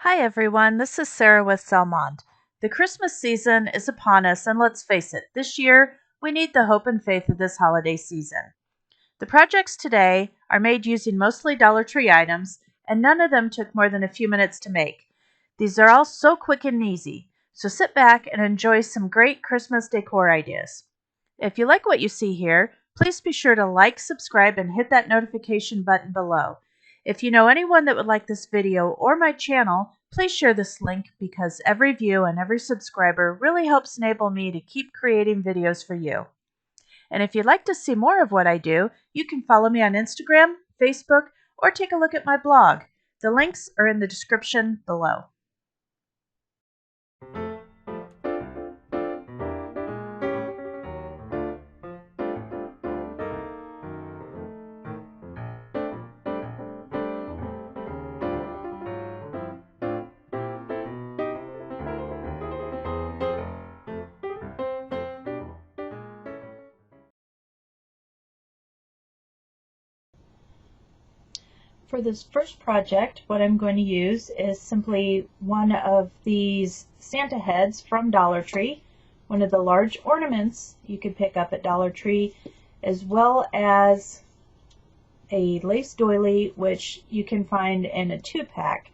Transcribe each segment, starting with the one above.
Hi everyone, this is Sarah with Salmond. The Christmas season is upon us, and let's face it, this year we need the hope and faith of this holiday season. The projects today are made using mostly Dollar Tree items, and none of them took more than a few minutes to make. These are all so quick and easy, so sit back and enjoy some great Christmas decor ideas. If you like what you see here, please be sure to like, subscribe, and hit that notification button below. If you know anyone that would like this video or my channel, please share this link because every view and every subscriber really helps enable me to keep creating videos for you. And if you'd like to see more of what I do, you can follow me on Instagram, Facebook, or take a look at my blog. The links are in the description below. For this first project, what I'm going to use is simply one of these Santa heads from Dollar Tree, one of the large ornaments you could pick up at Dollar Tree, as well as a lace doily, which you can find in a 2-pack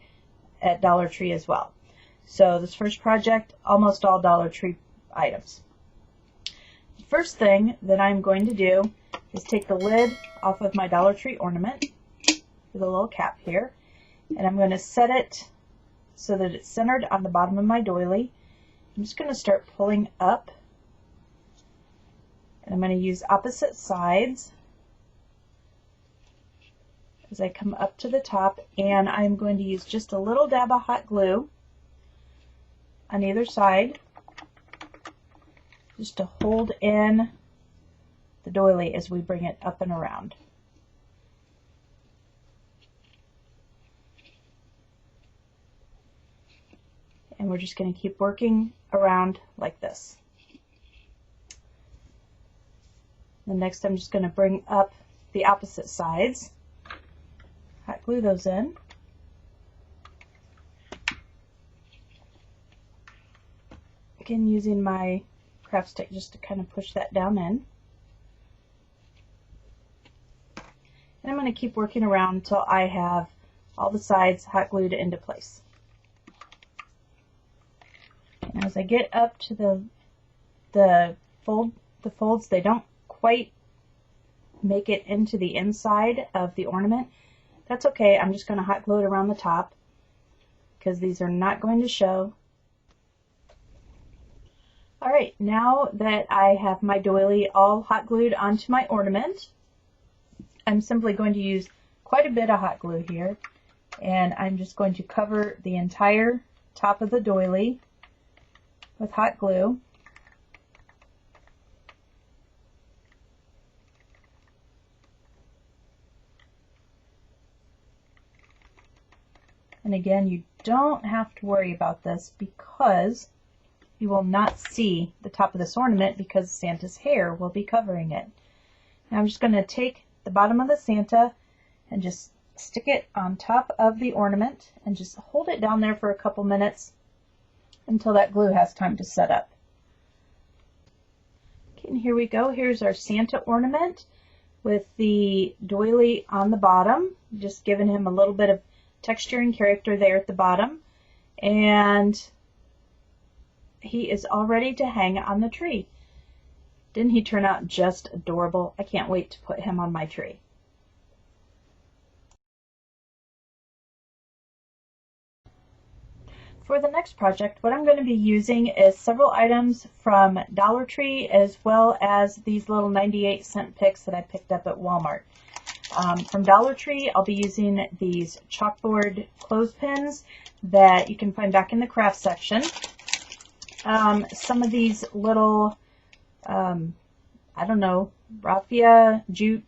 at Dollar Tree as well. So this first project, almost all Dollar Tree items. The first thing that I'm going to do is take the lid off of my Dollar Tree ornament with a little cap here, and I'm going to set it so that it's centered on the bottom of my doily. I'm just going to start pulling up, and I'm going to use opposite sides as I come up to the top, and I'm going to use just a little dab of hot glue on either side just to hold in the doily as we bring it up and around. And we're just going to keep working around like this. And next I'm just going to bring up the opposite sides, hot glue those in, again using my craft stick just to kind of push that down in. And I'm going to keep working around until I have all the sides hot glued into place. And as I get up to the folds, they don't quite make it into the inside of the ornament. That's okay. I'm just going to hot glue it around the top because these are not going to show. Alright, now that I have my doily all hot glued onto my ornament, I'm simply going to use quite a bit of hot glue here, and I'm just going to cover the entire top of the doily with hot glue. And again, you don't have to worry about this because you will not see the top of this ornament because Santa's hair will be covering it. Now I'm just going to take the bottom of the Santa and just stick it on top of the ornament and just hold it down there for a couple minutes until that glue has time to set up. Okay, and here we go. Here's our Santa ornament with the doily on the bottom, just giving him a little bit of texture and character there at the bottom. And he is all ready to hang on the tree. Didn't he turn out just adorable? I can't wait to put him on my tree. For the next project, what I'm going to be using is several items from Dollar Tree as well as these little 98-cent picks that I picked up at Walmart. From Dollar Tree, I'll be using these chalkboard clothespins that you can find back in the craft section. Some of these little, I don't know, raffia, jute,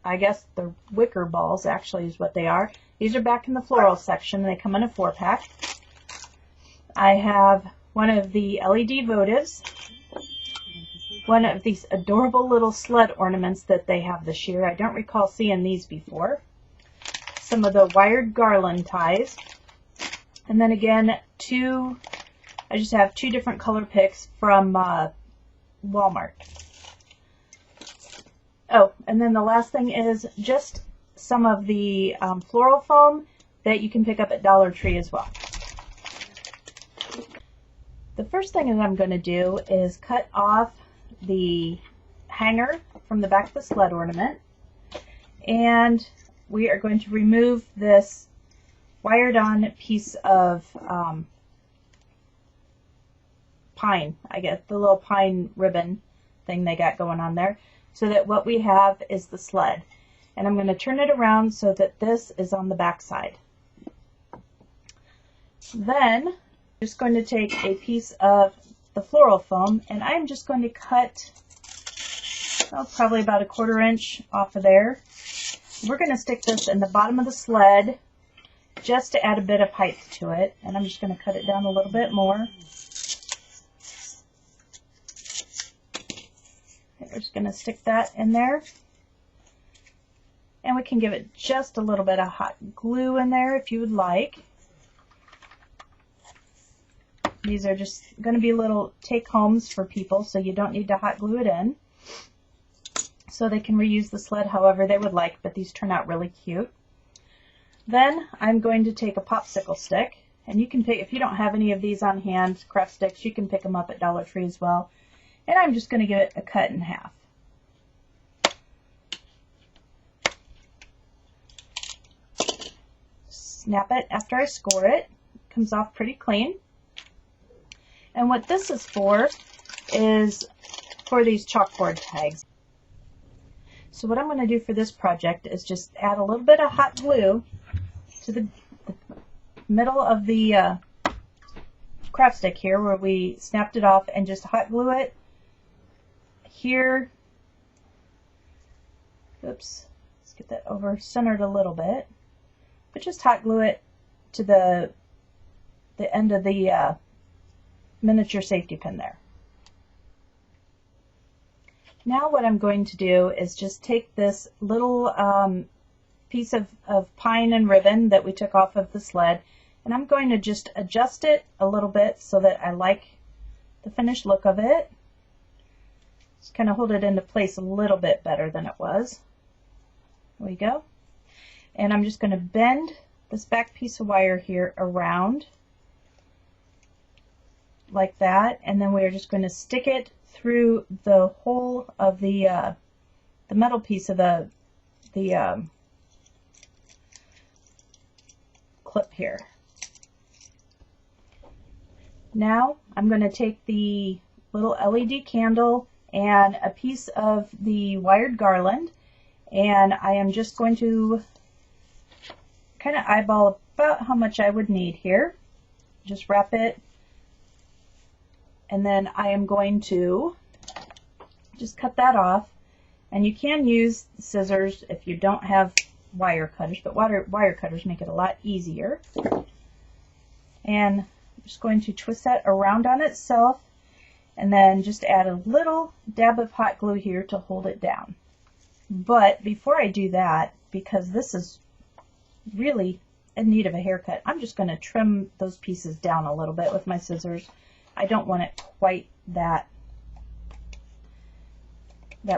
I guess the wicker balls actually is what they are. These are back in the floral section. They come in a 4-pack. I have one of the LED votives, one of these adorable little sled ornaments that they have this year. I don't recall seeing these before. Some of the wired garland ties, And then again, I just have 2 different color picks from Walmart. Oh, and then the last thing is just some of the floral foam that you can pick up at Dollar Tree as well. The first thing that I'm going to do is cut off the hanger from the back of the sled ornament, and we are going to remove this wired on piece of pine, I guess, the little pine ribbon thing they got going on there, so that what we have is the sled. And I'm going to turn it around so that this is on the back side. Then I'm just going to take a piece of the floral foam, and I'm just going to cut probably about a 1/4 inch off of there. We're going to stick this in the bottom of the sled just to add a bit of height to it, and I'm just going to cut it down a little bit more. We're just going to stick that in there, and we can give it just a little bit of hot glue in there if you would like. These are just going to be little take-homes for people, so you don't need to hot glue it in. So they can reuse the sled however they would like, but these turn out really cute. Then I'm going to take a popsicle stick, and you can pick, if you don't have any of these on hand, craft sticks, you can pick them up at Dollar Tree as well. And I'm just going to give it a cut in half. Snap it after I score it. It comes off pretty clean. And what this is for these chalkboard tags. So what I'm going to do for this project is just add a little bit of hot glue to the middle of the craft stick here where we snapped it off, and just hot glue it here. Oops, let's get that over centered a little bit, but just hot glue it to the end of the miniature safety pin there. Now what I'm going to do is just take this little piece of pine and ribbon that we took off of the sled, and I'm going to just adjust it a little bit so that I like the finished look of it. Just kind of hold it into place a little bit better than it was. There we go. And I'm just going to bend this back piece of wire here around like that, and then we're just going to stick it through the hole of the metal piece of the clip here. Now I'm going to take the little LED candle and a piece of the wired garland, and I am just going to kind of eyeball about how much I would need here. Just wrap it, and then I am going to just cut that off. And you can use scissors if you don't have wire cutters, but wire cutters make it a lot easier. And I'm just going to twist that around on itself, and then just add a little dab of hot glue here to hold it down. But before I do that, because this is really in need of a haircut, I'm just going to trim those pieces down a little bit with my scissors. I don't want it quite that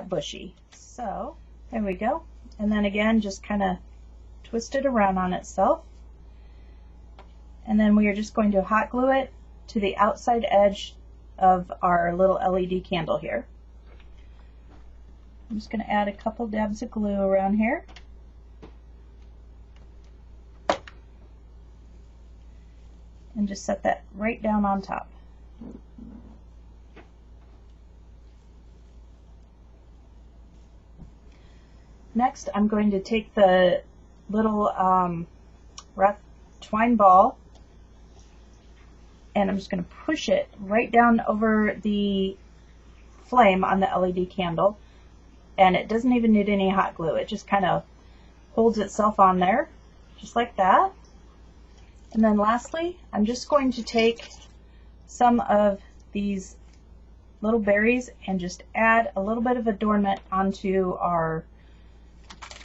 bushy. So there we go. And then again, just kind of twist it around on itself. And then we are just going to hot glue it to the outside edge of our little LED candle here. I'm just going to add a couple dabs of glue around here. And just set that right down on top. Next, I'm going to take the little wrap twine ball, and I'm just going to push it right down over the flame on the LED candle, and it doesn't even need any hot glue. It just kind of holds itself on there, just like that. And then lastly, I'm just going to take some of these little berries and just add a little bit of adornment onto our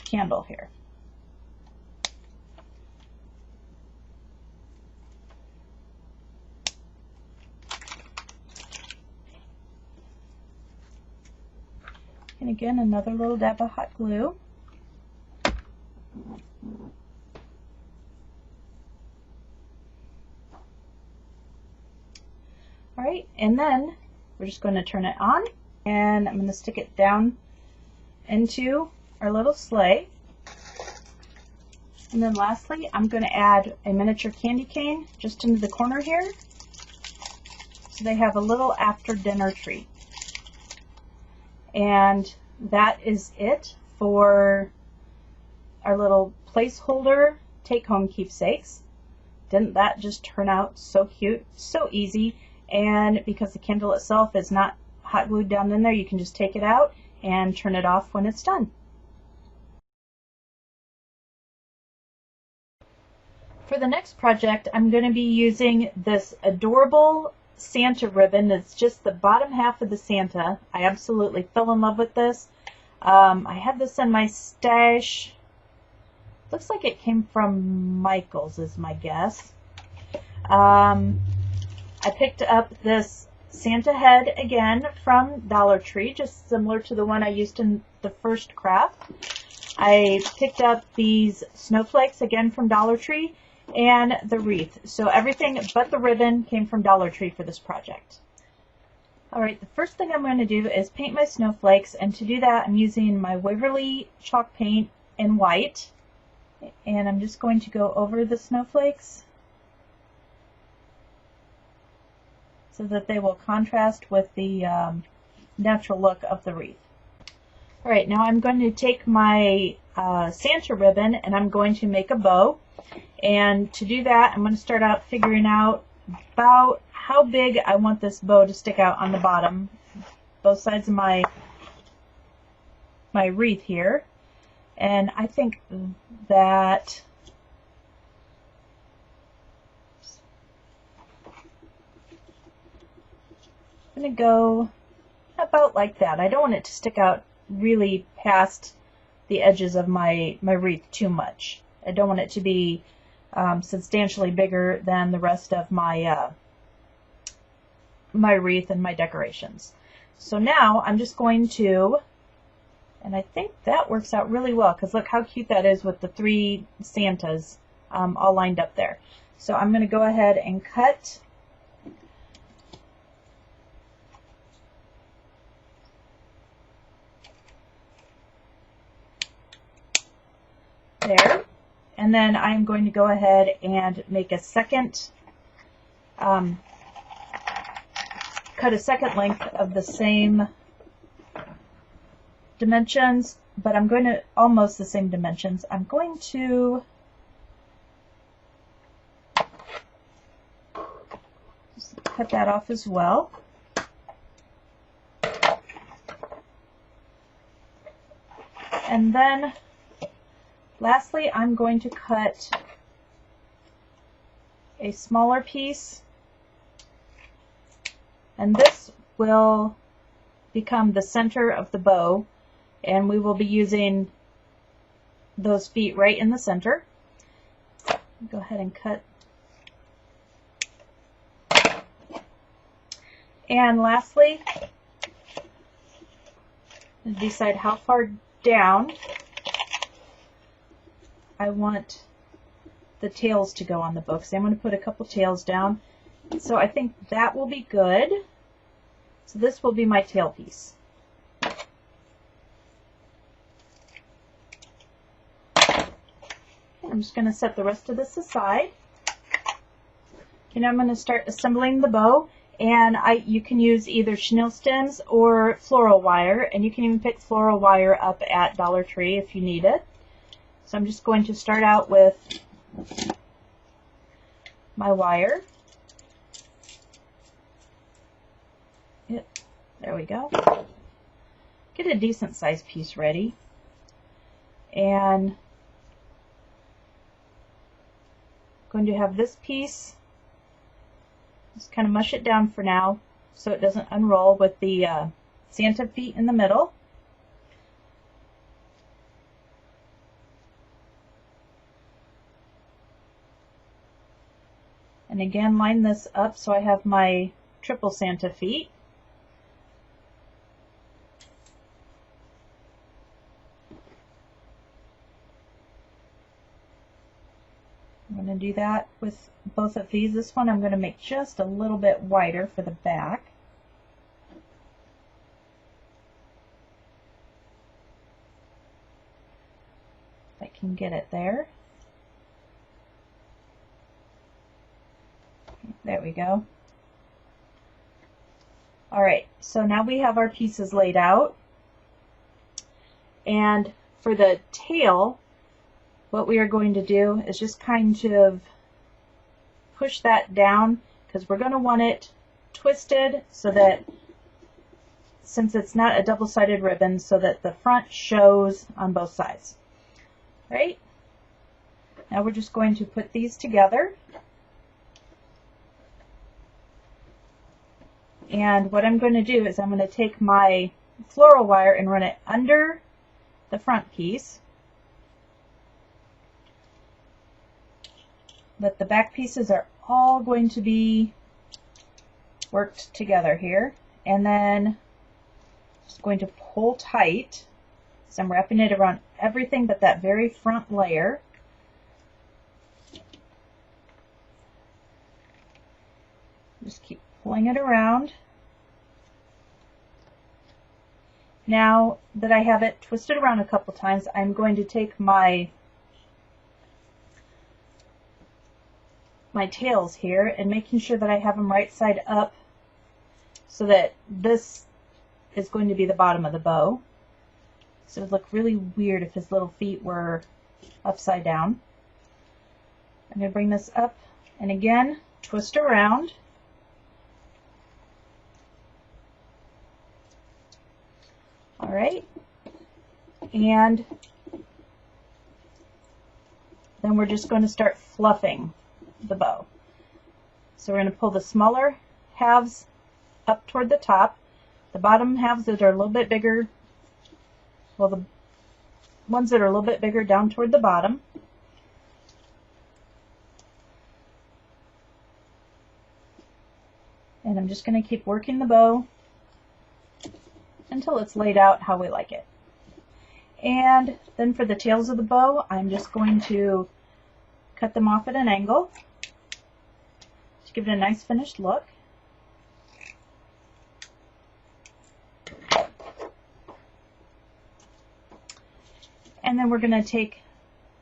candle here. And again, another little dab of hot glue. Alright, and then we're just going to turn it on, and I'm going to stick it down into our little sleigh. And then lastly, I'm going to add a miniature candy cane just into the corner here, so they have a little after dinner treat. And that is it for our little placeholder take-home keepsakes. Didn't that just turn out so cute, so easy? And because the candle itself is not hot glued down in there, you can just take it out and turn it off when it's done. For the next project, I'm going to be using this adorable Santa ribbon. It's just the bottom half of the Santa. I absolutely fell in love with this. I had this in my stash. Looks like it came from Michael's is my guess. I picked up this Santa head again from Dollar Tree, just similar to the one I used in the first craft. I picked up these snowflakes again from Dollar Tree, and the wreath. So everything but the ribbon came from Dollar Tree for this project. Alright, the first thing I'm going to do is paint my snowflakes, and to do that I'm using my Waverly chalk paint in white, and I'm just going to go over the snowflakes so that they will contrast with the natural look of the wreath. Alright, now I'm going to take my Santa ribbon and I'm going to make a bow. And to do that, I'm going to start out figuring out about how big I want this bow to stick out on the bottom, both sides of my wreath here. And I think that I'm going to go about like that. I don't want it to stick out really past the edges of my wreath too much. I don't want it to be substantially bigger than the rest of my my wreath and my decorations. So now I'm just going to, and I think that works out really well, because look how cute that is with the three Santas all lined up there. So I'm going to go ahead and cut there. And then I'm going to go ahead and make a second, cut a second length of the same dimensions, but I'm going to, almost the same dimensions. I'm going to just cut that off as well. And then lastly, I'm going to cut a smaller piece, and this will become the center of the bow, and we will be using those feet right in the center. Go ahead and cut. And lastly, decide how far down I want the tails to go on the bow, because I'm going to put a couple tails down. So I think that will be good. So this will be my tail piece. I'm just going to set the rest of this aside. Okay, now I'm going to start assembling the bow, and you can use either chenille stems or floral wire, and you can even pick floral wire up at Dollar Tree if you need it. So I'm just going to start out with my wire. Yep, there we go. Get a decent sized piece ready. And I'm going to have this piece, just kind of mush it down for now so it doesn't unroll with the Santa feet in the middle. And again, line this up so I have my triple Santa feet. do that with both of these. This one I'm going to make just a little bit wider for the back. If I can get it there. There we go. Alright, so now we have our pieces laid out. And for the tail, what we are going to do is just kind of push that down, because we're going to want it twisted so that, since it's not a double-sided ribbon, so that the front shows on both sides. Right? Now we're just going to put these together. And what I'm going to do is I'm going to take my floral wire and run it under the front piece. But the back pieces are all going to be worked together here. And then just going to pull tight. So I'm wrapping it around everything but that very front layer. Just keep pulling it around. Now that I have it twisted around a couple times, I'm going to take my tails here and making sure that I have them right side up, so that this is going to be the bottom of the bow. So it would look really weird if his little feet were upside down. I'm going to bring this up and again twist around. Alright, and then we're just going to start fluffing the bow. So we're going to pull the smaller halves up toward the top, the bottom halves that are a little bit bigger, well, the ones that are a little bit bigger down toward the bottom. And I'm just going to keep working the bow until it's laid out how we like it. And then for the tails of the bow, I'm just going to cut them off at an angle to give it a nice finished look. And then we're going to take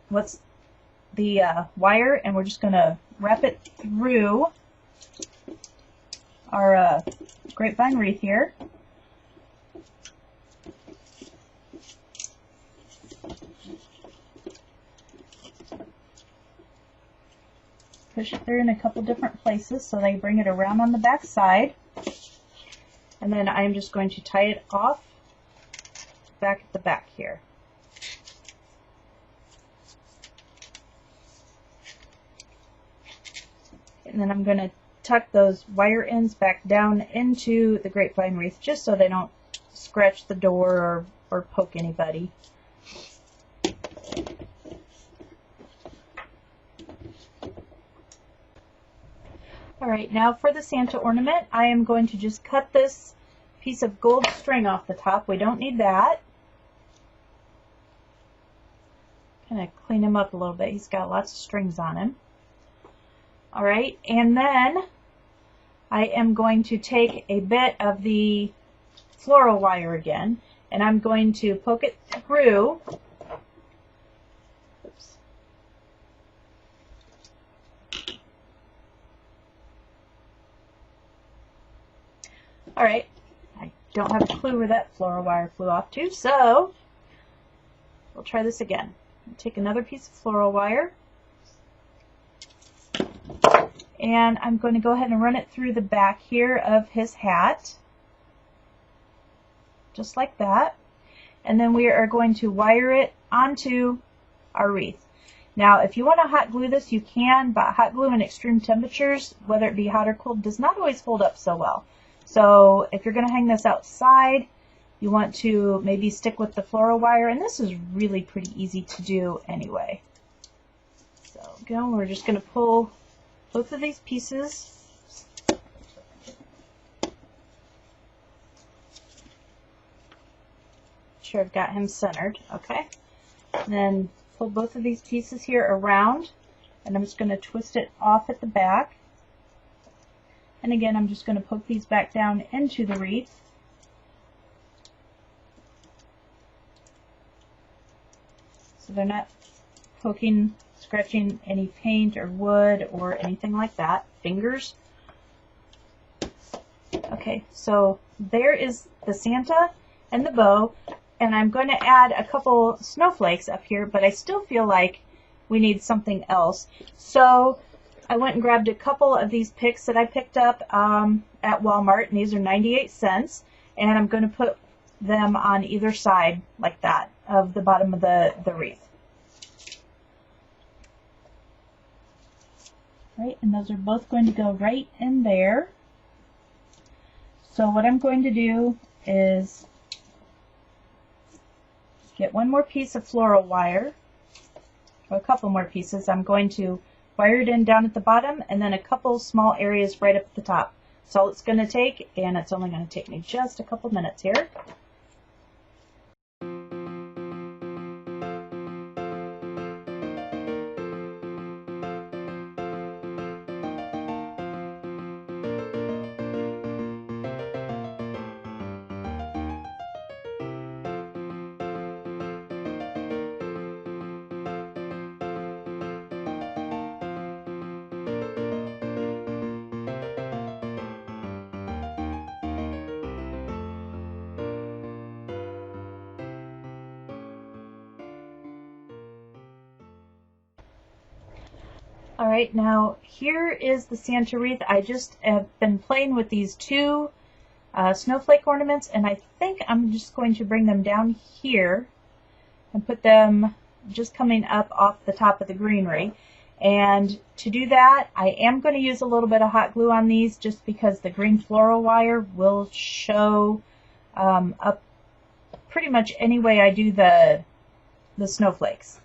what's the wire, and we're just going to wrap it through our grapevine wreath here. Push it through in a couple different places so they bring it around on the back side. And then I'm just going to tie it off back at the back here. And then I'm going to tuck those wire ends back down into the grapevine wreath just so they don't scratch the door or poke anybody. Alright, now for the Santa ornament, I am going to just cut this piece of gold string off the top. We don't need that. Kind of clean him up a little bit. He's got lots of strings on him. Alright, and then I am going to take a bit of the floral wire again, and I'm going to poke it through. Oops. Alright, I don't have a clue where that floral wire flew off to, so we'll try this again. Take another piece of floral wire, and I'm going to go ahead and run it through the back here of his hat, just like that. And then we are going to wire it onto our wreath. Now, if you want to hot glue this, you can, but hot glue in extreme temperatures, whether it be hot or cold, does not always hold up so well. So if you're going to hang this outside, you want to maybe stick with the floral wire, and this is really pretty easy to do anyway. So again, we're just going to pull both of these pieces sure I've got him centered. Okay, and then pull both of these pieces here around and I'm just going to twist it off at the back. And again, I'm just going to poke these back down into the wreath. So they're not poking, scratching any paint or wood or anything like that. Fingers. Okay, so there is the Santa and the bow, and I'm going to add a couple snowflakes up here, but I still feel like we need something else. So I went and grabbed a couple of these picks that I picked up at Walmart, and these are 98 cents, and I'm going to put them on either side like that of the bottom of the wreath. Right, and those are both going to go right in there. So what I'm going to do is get one more piece of floral wire, or a couple more pieces. I'm going to wire it in down at the bottom, and then a couple small areas right up at the top. That's all it's going to take, and it's only going to take me just a couple minutes here. Alright, now here is the Santa wreath. I just have been playing with these two snowflake ornaments, and I think I'm just going to bring them down here and put them just coming up off the top of the greenery. And to do that, I am going to use a little bit of hot glue on these just because the green floral wire will show up pretty much any way I do the snowflakes.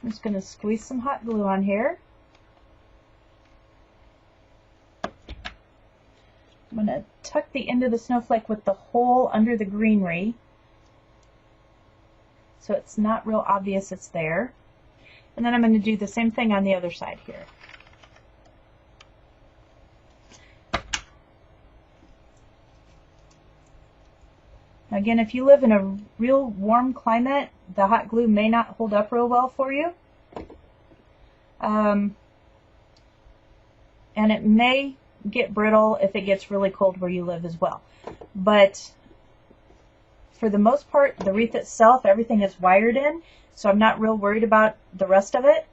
I'm just going to squeeze some hot glue on here. I'm going to tuck the end of the snowflake with the hole under the greenery so it's not real obvious it's there. And then I'm going to do the same thing on the other side here. Again, if you live in a real warm climate, the hot glue may not hold up real well for you. And it may get brittle if it gets really cold where you live as well. But for the most part, the wreath itself, everything is wired in, so I'm not real worried about the rest of it.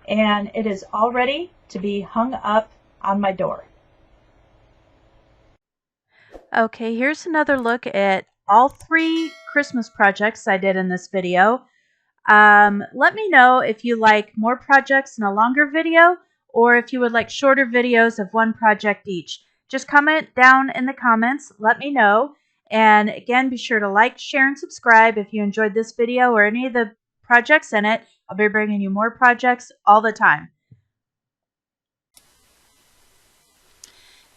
And it is all ready to be hung up on my door. Okay, here's another look at all three Christmas projects I did in this video. Let me know if you like more projects in a longer video, or if you would like shorter videos of one project each. Just comment down in the comments, let me know. And again, be sure to like, share, and subscribe if you enjoyed this video or any of the projects in it. I'll be bringing you more projects all the time.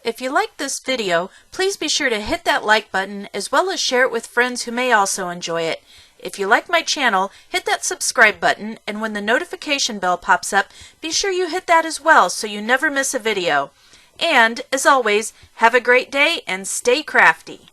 If you liked this video, please be sure to hit that like button as well as share it with friends who may also enjoy it. If you like my channel, hit that subscribe button, and when the notification bell pops up, be sure you hit that as well so you never miss a video. And, as always, have a great day and stay crafty.